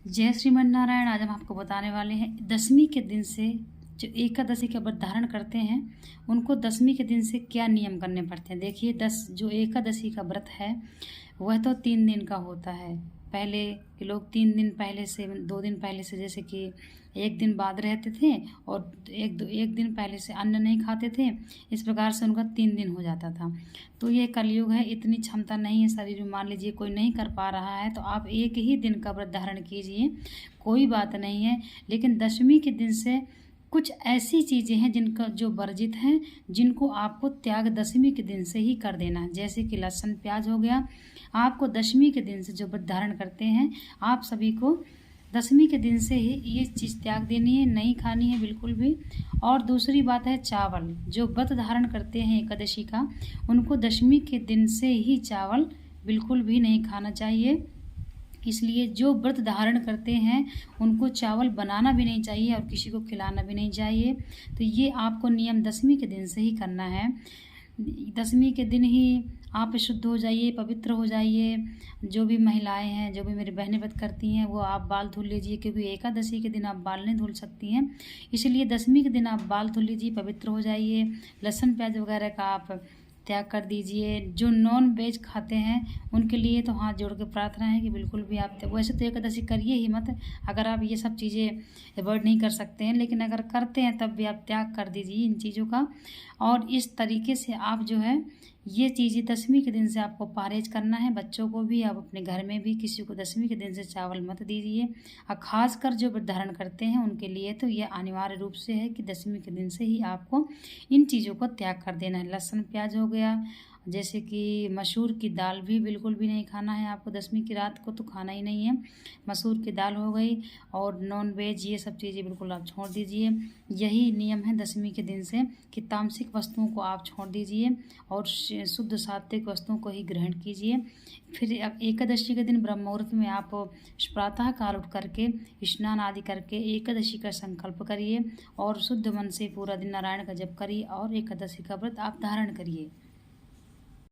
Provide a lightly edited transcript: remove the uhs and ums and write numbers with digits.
जय श्रीमन नारायण। आज हम आपको बताने वाले हैं दशमी के दिन से जो एकादशी का व्रत धारण करते हैं उनको दशमी के दिन से क्या नियम करने पड़ते हैं। देखिए, जो एकादशी का व्रत है वह तो 3 दिन का होता है। पहले के लोग 3 दिन पहले से 2 दिन पहले से, जैसे कि एक दिन बाद रहते थे और एक दिन पहले से अन्न नहीं खाते थे। इस प्रकार से उनका 3 दिन हो जाता था। तो ये कलयुग है, इतनी क्षमता नहीं है शरीर में। मान लीजिए कोई नहीं कर पा रहा है तो आप एक ही दिन का व्रत धारण कीजिए, कोई बात नहीं है। लेकिन दशमी के दिन से कुछ ऐसी चीज़ें हैं जिनका जो वर्जित हैं, जिनको आपको त्याग दशमी के दिन से ही कर देना है। जैसे कि लहसुन प्याज हो गया, आपको दशमी के दिन से जो व्रत धारण करते हैं आप सभी को दशमी के दिन से ही ये चीज़ त्याग देनी है, नहीं खानी है बिल्कुल भी। और दूसरी बात है चावल, जो व्रत धारण करते हैं एकादशी का उनको दशमी के दिन से ही चावल बिल्कुल भी नहीं खाना चाहिए। इसलिए जो व्रत धारण करते हैं उनको चावल बनाना भी नहीं चाहिए और किसी को खिलाना भी नहीं चाहिए। तो ये आपको नियम दशमी के दिन से ही करना है। दशमी के दिन ही आप शुद्ध हो जाइए, पवित्र हो जाइए। जो भी महिलाएं हैं, जो भी मेरी बहनें व्रत करती हैं, वो आप बाल धुल लीजिए, क्योंकि एकादशी के दिन आप बाल नहीं धुल सकती हैं। इसलिए दशमी के दिन आप बाल धुल लीजिए, पवित्र हो जाइए। लहसुन प्याज वगैरह का आप त्याग कर दीजिए। जो नॉन वेज खाते हैं उनके लिए तो हाथ जोड़ के प्रार्थना है कि बिल्कुल भी आप, वैसे तो एकादशी करिए ही मत अगर आप ये सब चीज़ें अवॉइड नहीं कर सकते हैं, लेकिन अगर करते हैं तब भी आप त्याग कर दीजिए इन चीज़ों का। और इस तरीके से आप जो है ये चीज़ें दशमी के दिन से आपको परहेज करना है। बच्चों को भी, आप अपने घर में भी किसी को दशमी के दिन से चावल मत दीजिए। और ख़ासकर जो व्रत धारण करते हैं उनके लिए तो ये अनिवार्य रूप से है कि दशमी के दिन से ही आपको इन चीज़ों को त्याग कर देना है। लहसुन प्याज हो गया, जैसे कि मसूर की दाल भी बिल्कुल भी नहीं खाना है आपको, दशमी की रात को तो खाना ही नहीं है। मसूर की दाल हो गई और नॉन वेज, ये सब चीज़ें बिल्कुल आप छोड़ दीजिए। यही नियम है दशमी के दिन से कि तामसिक वस्तुओं को आप छोड़ दीजिए और शुद्ध सात्विक वस्तुओं को ही ग्रहण कीजिए। फिर अब एकादशी के दिन ब्रह्म मुहूर्त में आप प्रातः काल उठ करके स्नान आदि करके एकादशी का संकल्प करिए और शुद्ध मन से पूरा दिन नारायण का जप करिए और एकादशी का व्रत आप धारण करिए।